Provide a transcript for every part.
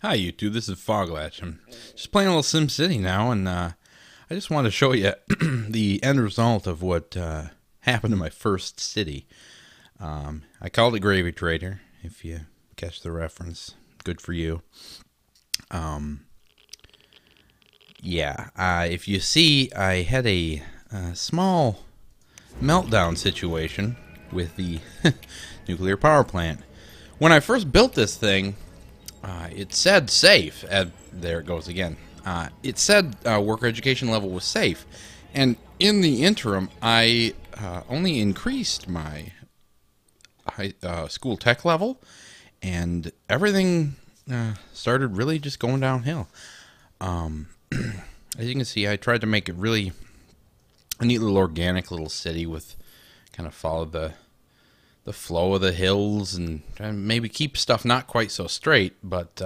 Hi YouTube, this is Foglatch. I'm just playing a little Simcity now, and I just wanted to show you the end result of what happened to my first city. I called it Gravy Trader, if you catch the reference. Good for you. If you see, I had a small meltdown situation with the nuclear power plant. When I first built this thing, it said safe. There it goes again. It said worker education level was safe. And in the interim, I only increased my school tech level, and everything started really just going downhill. As you can see, I tried to make it really a neat little organic little city with kind of follow the flow of the hills and try to maybe keep stuff not quite so straight, but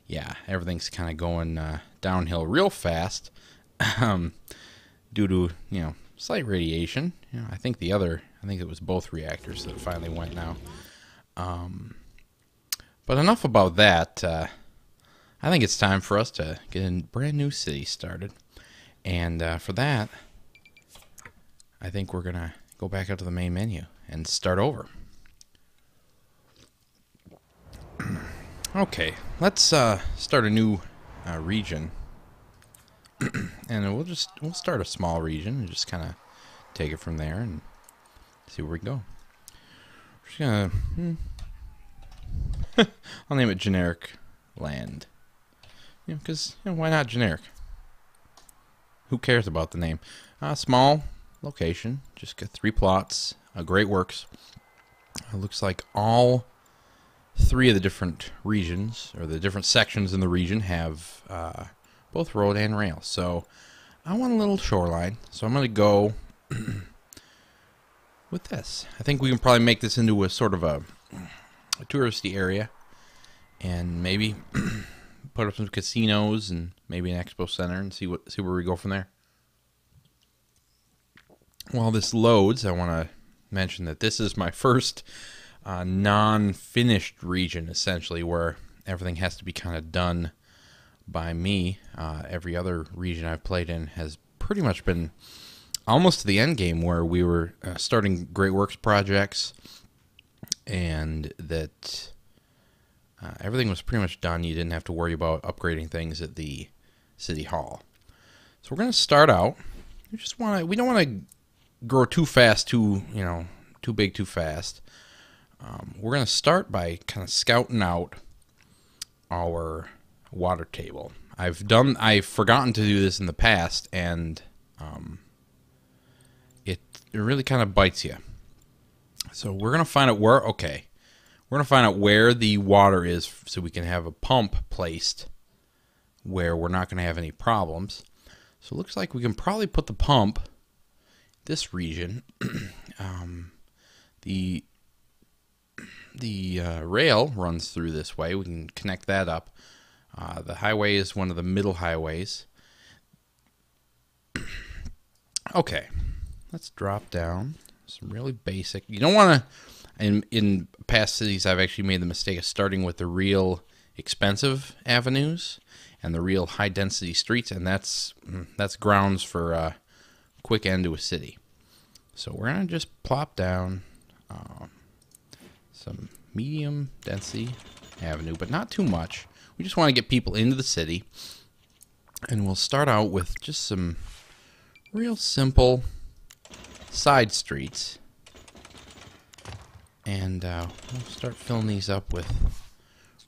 yeah, everything's kind of going downhill real fast due to, slight radiation. I think it was both reactors that finally went now. But enough about that. I think it's time for us to get a brand new city started. And for that, I think we're going to go back up to the main menu and start over. Okay, let's start a new region. And we'll start a small region and just kind of take it from there and see where we go. We're just gonna I'll name it generic land. Because why not generic? Who cares about the name? Small location, just got 3 plots. Great works. It looks like all 3 of the different regions, or the different sections in the region, have both road and rail. So I want a little shoreline, so I'm going to go with this. I think we can probably make this into a sort of a touristy area, and maybe put up some casinos and maybe an expo center and see where we go from there. While this loads, I want to mention that this is my first non-finished region, essentially, where everything has to be kind of done by me. Every other region I've played in has pretty much been almost to the end game, where we were starting Great Works projects, and that everything was pretty much done. You didn't have to worry about upgrading things at the city hall. So we're going to start out. We don't want to grow too fast, too big too fast. We're going to start by kind of scouting out our water table. I've forgotten to do this in the past, and it really kind of bites you. So we're going to find out where the water is, so we can have a pump placed where we're not going to have any problems. So it looks like we can probably put the pump this region. The rail runs through this way. We can connect that up. The highway is one of the middle highways. Okay, let's drop down some really basic. You don't want to. In past cities, I've actually made the mistake of starting with the real expensive avenues and the real high density streets, and that's grounds for a quick end to a city. So we're gonna just plop down some medium density avenue, but not too much. We just want to get people into the city, and we'll start out with just some real simple side streets, and we'll start filling these up with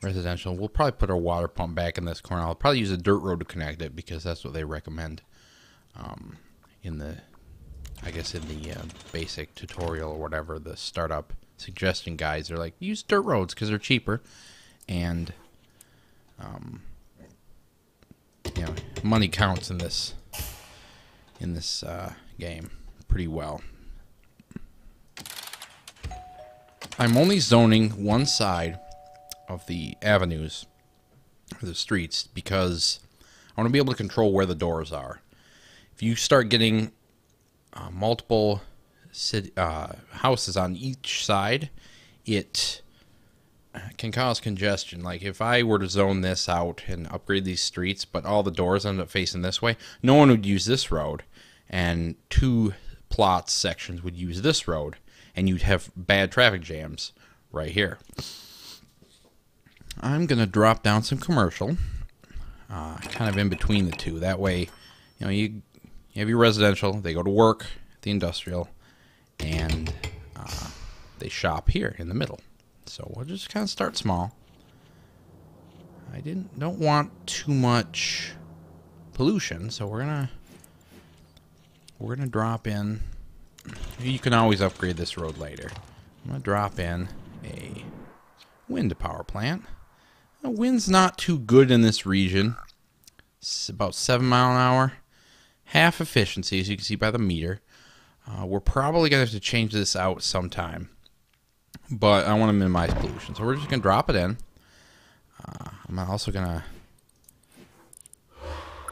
residential. We'll probably put our water pump back in this corner. I'll probably use a dirt road to connect it, because that's what they recommend in the basic tutorial or whatever, the startup suggestion guides. They're like, use dirt roads because they're cheaper, and money counts in this game pretty well. I'm only zoning one side of the avenues, or the streets, because I want to be able to control where the doors are. If you start getting multiple houses on each side, it can cause congestion. Like if I were to zone this out and upgrade these streets, but all the doors end up facing this way, no one would use this road, and 2 plots sections would use this road, and you'd have bad traffic jams right here. I'm gonna drop down some commercial, kind of in between the two. That way, you know, you have your residential, they go to work at the industrial, and they shop here in the middle. So we'll just kind of start small. I don't want too much pollution, so we're gonna drop in. You can always upgrade this road later. I'm gonna drop in a wind power plant. The wind's not too good in this region. It's about 7 miles an hour, half efficiency, as you can see by the meter. We're probably gonna have to change this out sometime, but I want to minimize pollution, so we're just gonna drop it in. I'm also gonna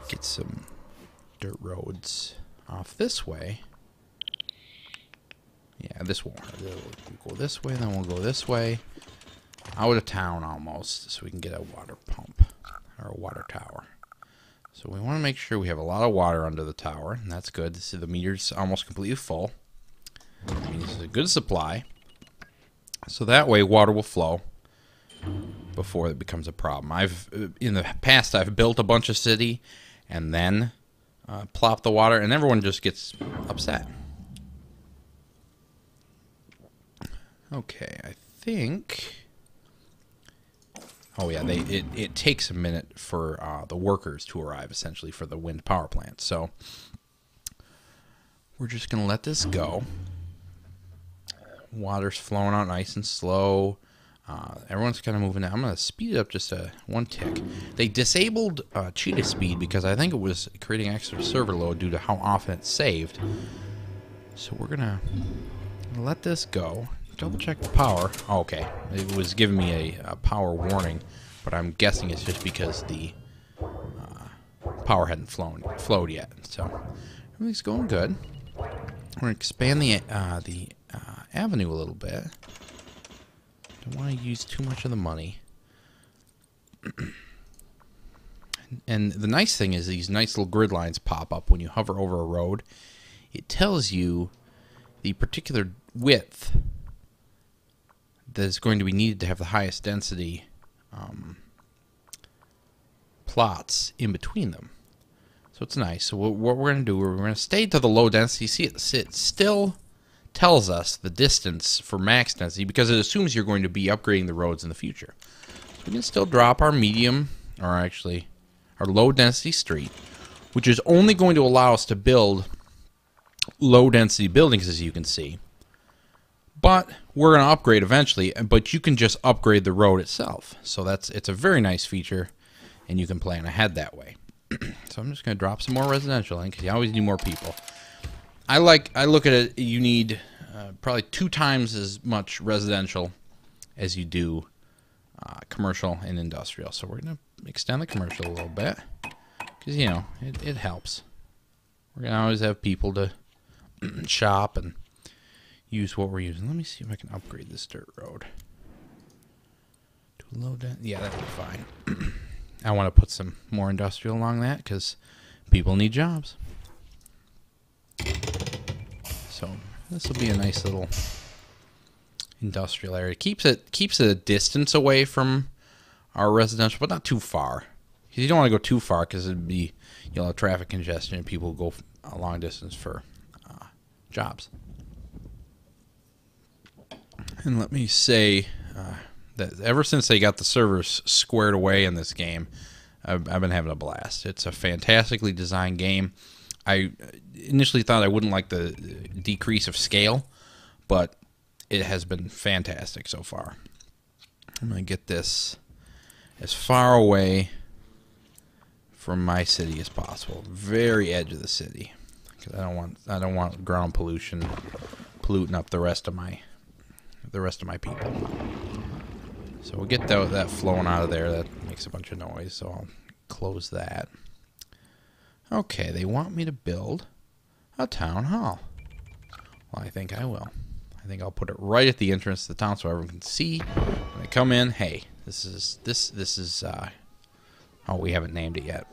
get some dirt roads off this way. Yeah, this won't. We'll go this way, then we'll go this way. Out of town almost, so we can get a water pump or a water tower. So we want to make sure we have a lot of water under the tower, and that's good. See, the meter's almost completely full. I mean, this is a good supply. So that way water will flow before it becomes a problem. In the past, I've built a bunch of city and then plopped the water, and everyone just gets upset. Okay, I think... Oh yeah, it takes a minute for the workers to arrive, essentially, for the wind power plant. So we're just going to let this go. Water's flowing out nice and slow. Everyone's kind of moving out. I'm going to speed it up just one tick. They disabled cheetah speed because I think it was creating extra server load due to how often it's saved. So we're going to let this go. Double check the power. Oh, okay, it was giving me a power warning, but I'm guessing it's just because the power hadn't flowed yet. So everything's going good. We're gonna expand the avenue a little bit. Don't want to use too much of the money. And the nice thing is these nice little grid lines pop up when you hover over a road. It tells you the particular width that is going to be needed to have the highest density plots in between them. So it's nice. So what we're going to do, we're going to stay to the low density. See, it still tells us the distance for max density because it assumes you're going to be upgrading the roads in the future. So we can still drop our medium, or actually our low density street, which is only going to allow us to build low density buildings, as you can see. But we're going to upgrade eventually, but you can just upgrade the road itself. So it's a very nice feature, and you can plan ahead that way. So I'm just going to drop some more residential in, because you always need more people. I look at it, you need probably 2 times as much residential as you do commercial and industrial. So we're going to extend the commercial a little bit, because, you know, it helps. We're going to always have people to shop and use what we're using. Let me see if I can upgrade this dirt road to a low density. Yeah, that'll be fine. I want to put some more industrial along that because people need jobs. So this will be a nice little industrial area. Keeps it a distance away from our residential, but not too far. Because you don't want to go too far, because it'd be, you'll have traffic congestion and people will go a long distance for jobs. And let me say that ever since they got the servers squared away in this game, I've been having a blast. It's a fantastically designed game. I initially thought I wouldn't like the decrease of scale, but it has been fantastic so far. I'm going to get this as far away from my city as possible, very edge of the city, because I don't want ground pollution polluting up the rest of my people. So we'll get that flowing out of there. That makes a bunch of noise, so I'll close that. Okay, they want me to build a town hall. Well, I think I will. I think I'll put it right at the entrance to the town so everyone can see when I come in. Hey, this is oh, we haven't named it yet.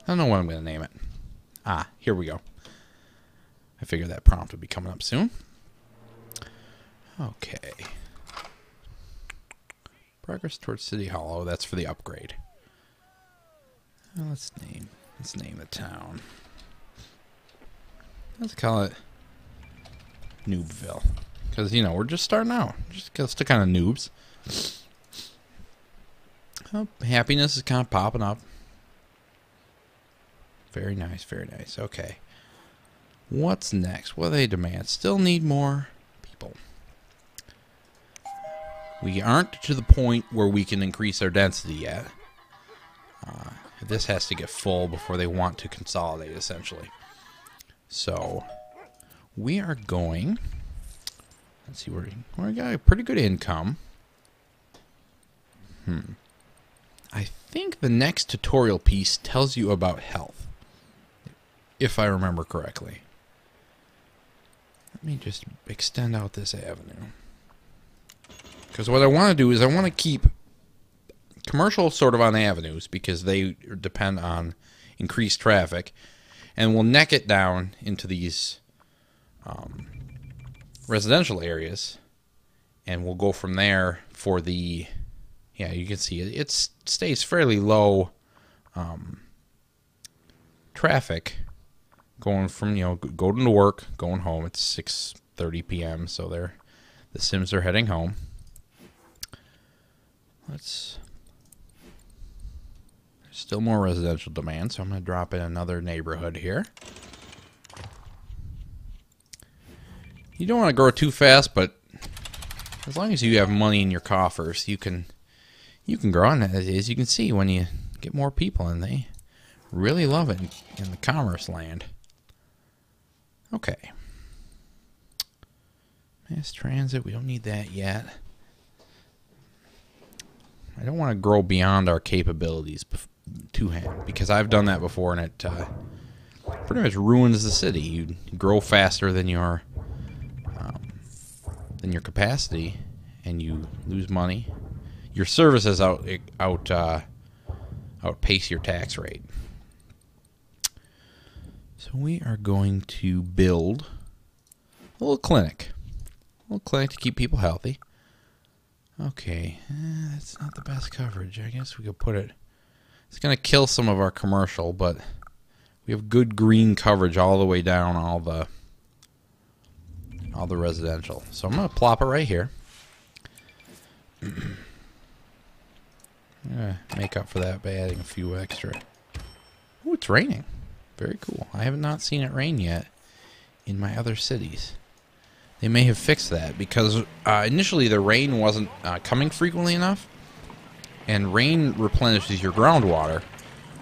I don't know what I'm going to name it. Ah, here we go. I figured that prompt would be coming up soon. Okay. Progress towards City Hall. Oh, that's for the upgrade. Well, let's name the town. Let's call it Noobville. Because, you know, we're just starting out. Just to kind of noobs. Oh, happiness is kind of popping up. Very nice, very nice. Okay. What's next? What do they demand? Still need more people. We aren't to the point where we can increase our density yet. This has to get full before they want to consolidate, essentially. So, we are going... Let's see, we got a pretty good income. I think the next tutorial piece tells you about health, if I remember correctly. Let me just extend out this avenue. Because what I want to do is I want to keep commercial sort of on avenues because they depend on increased traffic. And we'll neck it down into these residential areas. And we'll go from there for the... Yeah, you can see it stays fairly low traffic going from, you know, going to work, going home. It's 6:30 p.m., so the Sims are heading home. There's still more residential demand, so I'm going to drop in another neighborhood here. You don't want to grow too fast, but as long as you have money in your coffers, you can grow. And as you can see, when you get more people in, they really love it in the commerce land. Okay. Mass transit, we don't need that yet. I don't want to grow beyond our capabilities because I've done that before, and it pretty much ruins the city. You grow faster than your capacity, and you lose money. Your services outpace your tax rate. So we are going to build a little clinic to keep people healthy. Okay, that's not the best coverage. I guess we could put it... It's going to kill some of our commercial, but we have good green coverage all the way down all the residential. So I'm going to plop it right here. I'm going to make up for that by adding a few extra. Ooh, it's raining. Very cool. I have not seen it rain yet in my other cities. They may have fixed that because initially the rain wasn't coming frequently enough, and rain replenishes your groundwater,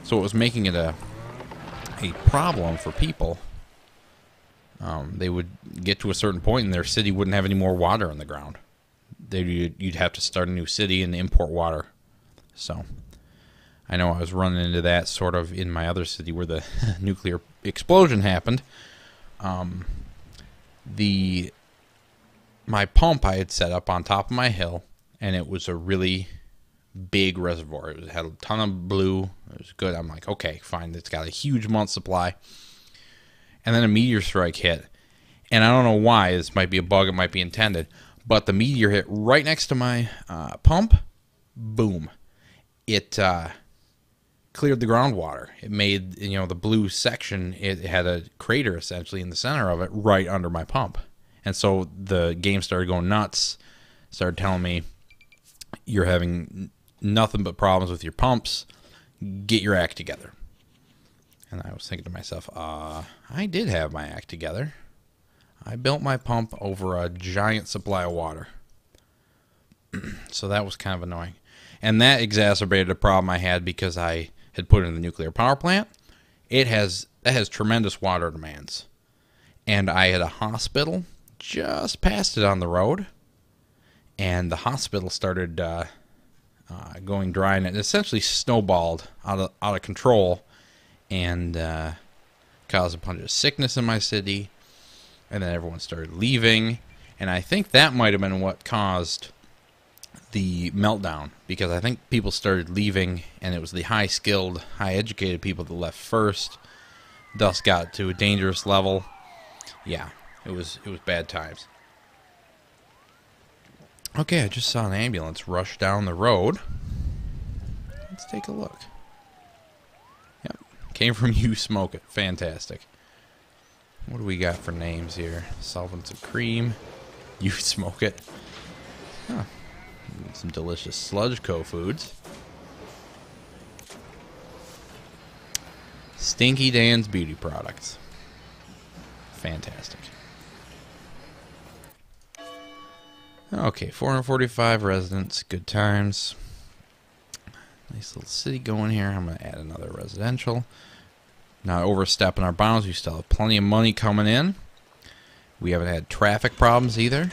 so it was making it a problem for people. They would get to a certain point and their city wouldn't have any more water on the ground. You'd have to start a new city and import water. So I know I was running into that sort of in my other city where the nuclear explosion happened. My pump I had set up on top of my hill, and it was a really big reservoir. It had a ton of blue. It was good. I'm like, okay, fine. It's got a huge month supply. And then a meteor strike hit. And I don't know why. This might be a bug. It might be intended. But the meteor hit right next to my pump. Boom. It cleared the groundwater. It made, the blue section, it had a crater essentially in the center of it right under my pump. And so the game started going nuts, started telling me, you're having nothing but problems with your pumps. Get your act together. And I was thinking to myself, I did have my act together. I built my pump over a giant supply of water. So that was kind of annoying. And that exacerbated a problem I had because I had put in the nuclear power plant. That has tremendous water demands. And I had a hospital just past it on the road. And the hospital started going dry, and it essentially snowballed out of control and caused a bunch of sickness in my city. And then everyone started leaving, And I think that might have been what caused the meltdown, because I think people started leaving, and it was the high-skilled, high-educated people that left first, thus got to a dangerous level. Yeah, it was bad times. Okay, I just saw an ambulance rush down the road. Let's take a look. Yep, came from You Smoke It. Fantastic. What do we got for names here? Solvents of Cream. You Smoke It. Huh. Some delicious Sludge Co. foods. Stinky Dan's Beauty Products. Fantastic. Okay, 445 residents. Good times. Nice little city going here. I'm going to add another residential. Not overstepping our bounds. We still have plenty of money coming in. We haven't had traffic problems either.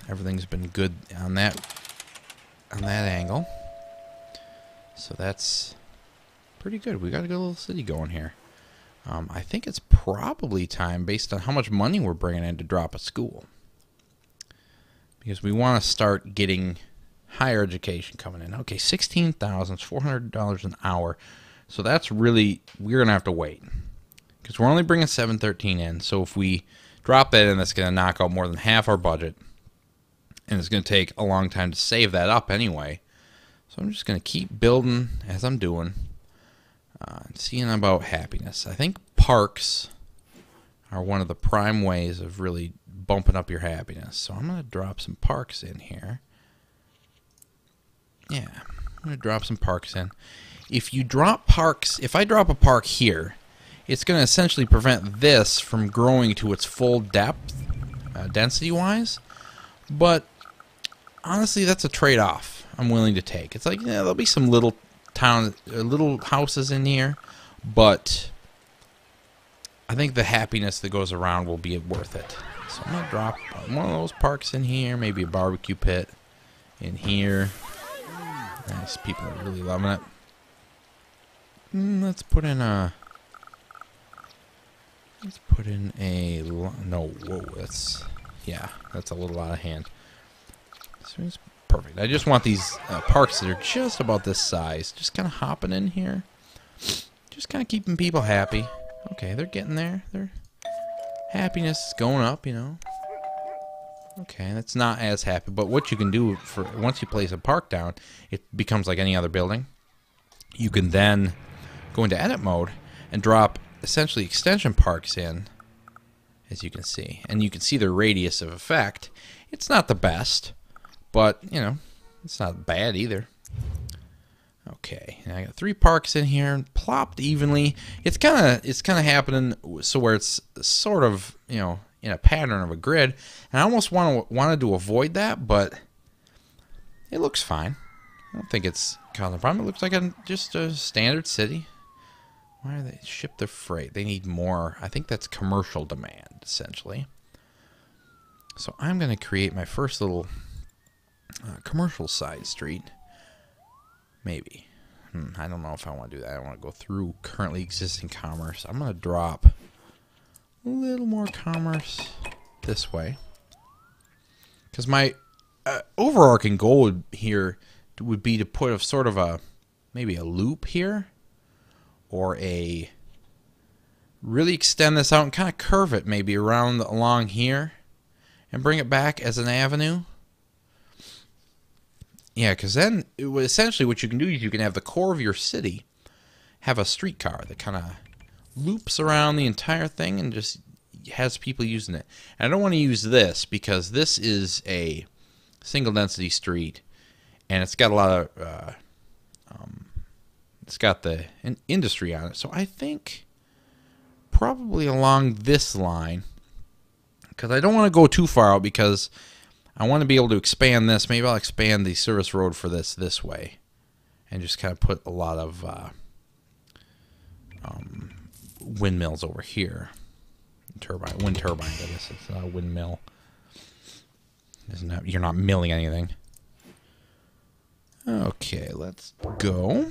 Everything's been good on that angle. So that's pretty good. We got a good little city going here. I think it's probably time, based on how much money we're bringing in, to drop a school. Because we want to start getting higher education coming in. Okay, $16,400 an hour. So that's really, we're going to have to wait. Because we're only bringing 713 in. So if we drop that in, that's going to knock out more than half our budget. And it's going to take a long time to save that up anyway. So I'm just going to keep building as I'm doing. Seeing about happiness. I think parks are one of the prime ways of really bumping up your happiness. So I'm going to drop some parks in here. Yeah, I'm going to drop some parks in. If you drop parks, if I drop a park here, it's going to essentially prevent this from growing to its full depth, density-wise. But honestly, that's a trade-off I'm willing to take. It's like, yeah, there'll be some little little houses in here, but I think the happiness that goes around will be worth it. So I'm going to drop one of those parks in here, maybe a barbecue pit in here. Nice, people are really loving it. Let's put in a... No, whoa, that's... Yeah, that's a little out of hand. So it's perfect. I just want these parks that are just about this size. Just kind of hopping in here. Just kind of keeping people happy. Okay, they're getting there. Their happiness is going up, you know. Okay, that's not as happy. But what you can do, for once you place a park down, it becomes like any other building. You can then go into edit mode and drop essentially extension parks in, as you can see. And you can see their radius of effect. It's not the best, but, you know, it's not bad either. Okay, and I got 3 parks in here, plopped evenly. It's kind of happening so where it's sort of, you know, in a pattern of a grid. And I almost wanted to avoid that, but it looks fine. I don't think it's causing a problem. It looks like just a standard city. Why are they ship their freight? They need more. I think that's commercial demand, essentially. So I'm going to create my first little commercial side street. Maybe. I don't know if I want to do that. I want to go through currently existing commerce. I'm going to drop a little more commerce this way. Because my overarching goal would be to put a sort of maybe a loop here. Or really extend this out and kind of curve it maybe along here. And bring it back as an avenue. Yeah, because then essentially what you can do is you can have the core of your city have a streetcar that kind of loops around the entire thing and just has people using it. And I don't want to use this because this is a single density street and it's got a lot of it's got the industry on it. So I think probably along this line, because I don't want to go too far out because I want to be able to expand this. Maybe I'll expand the service road for this way and just kind of put a lot of windmills over here. Wind turbine, I guess. It's not a windmill. You're not milling anything. Okay, let's go.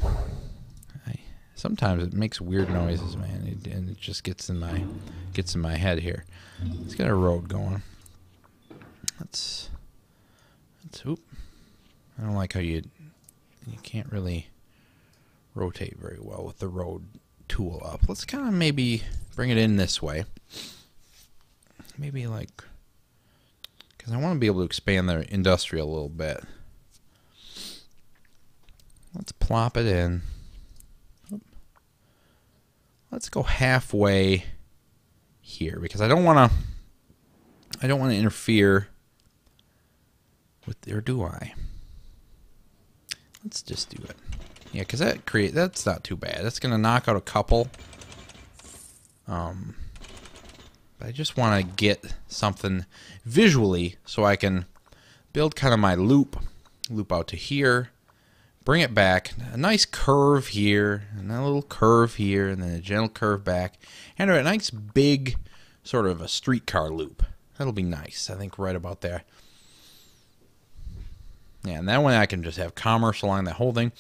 Sometimes it makes weird noises, man, and it just gets in my head here. Let's get a road going. let's oop. I don't like how you can't really rotate very well with the road tool up. Let's kind of maybe bring it in this way. Maybe like, because I want to be able to expand the industrial a little bit. Let's plop it in. Oop. Let's go halfway here because I don't want to interfere with, or do I? Let's just do it. Yeah, because that's not too bad. That's going to knock out a couple. But I just want to get something visually so I can build kind of my loop out to here, bring it back, a nice curve here, and a little curve here, and then a gentle curve back, and a nice big sort of a streetcar loop. That'll be nice, I think, right about there. Yeah, and that way I can just have commerce along that whole thing.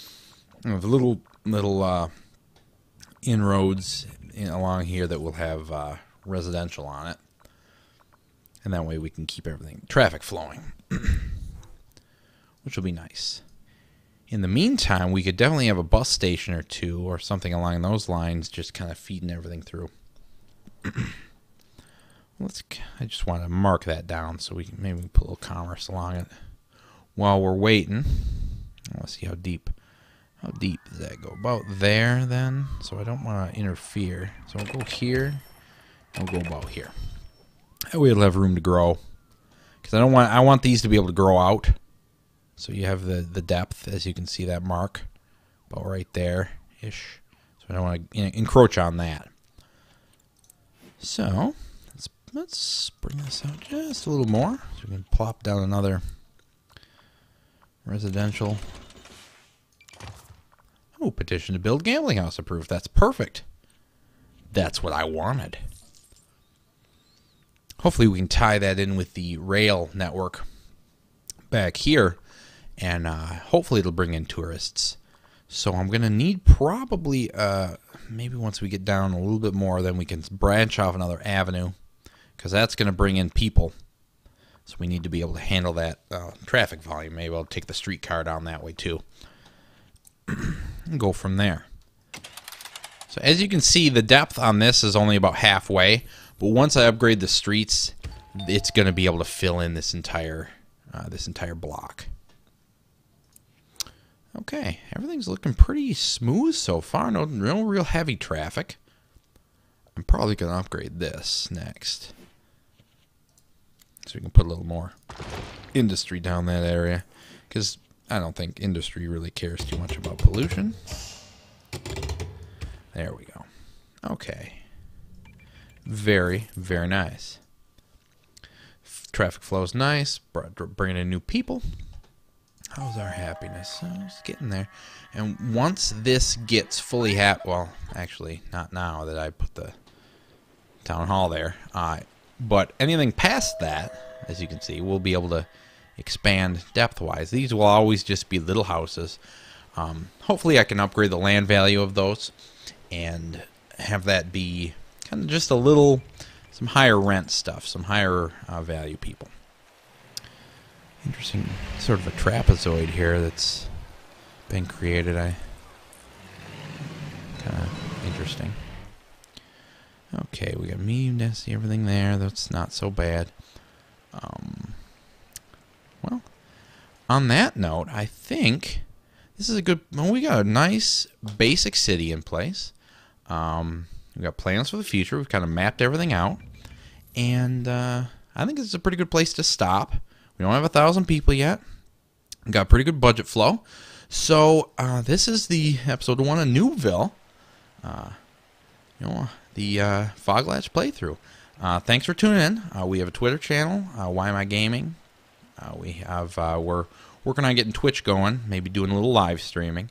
With little inroads along here that will have residential on it. And that way we can keep everything, traffic flowing. Which will be nice. In the meantime, we could definitely have a bus station or two or something along those lines, just kind of feeding everything through. I just want to mark that down so we can maybe put a little commerce along it. While we're waiting, let's see how deep does that go? About there, then. So I don't want to interfere. So we'll go here, and we'll go about here. That way it'll have room to grow. Because I want these to be able to grow out. So you have the depth, as you can see that mark, about right there-ish. So I don't want to encroach on that. So let's bring this out just a little more, so we can plop down another residential. Oh, petition to build gambling house approved. That's perfect. That's what I wanted. Hopefully we can tie that in with the rail network back here, and hopefully it'll bring in tourists. So I'm going to need probably, maybe once we get down a little bit more, then we can branch off another avenue, because that's going to bring in people. So we need to be able to handle that traffic volume. Maybe I'll take the streetcar down that way too. And go from there. So as you can see, the depth on this is only about halfway. But once I upgrade the streets, it's going to be able to fill in this entire block. Okay, everything's looking pretty smooth so far. No real heavy traffic. I'm probably going to upgrade this next. So we can put a little more industry down that area. Because I don't think industry really cares too much about pollution. There we go. Okay. Very, very nice. Traffic flow's nice. Bringing in new people. How's our happiness? It's getting there. And once this gets fully well, actually, not now that I put the town hall there. But anything past that, as you can see, we'll be able to expand depth-wise. These will always just be little houses. Hopefully I can upgrade the land value of those and have that be kind of just some higher rent stuff, some higher value people. Interesting, sort of a trapezoid here that's been created. Kind of interesting. Okay, we got medium density, everything there. That's not so bad. Well, on that note, I think this is a good. Well, we got a nice basic city in place. We got plans for the future. We've kind of mapped everything out, and I think this is a pretty good place to stop. We don't have 1,000 people yet. We've got pretty good budget flow. So this is the episode 1 of Newville. The Foglatch playthrough. Thanks for tuning in. We have a Twitter channel, Why Am I Gaming? We're working on getting Twitch going, maybe doing a little live streaming.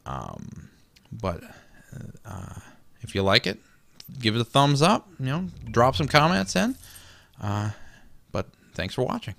But if you like it, give it a thumbs up. Drop some comments in. But thanks for watching.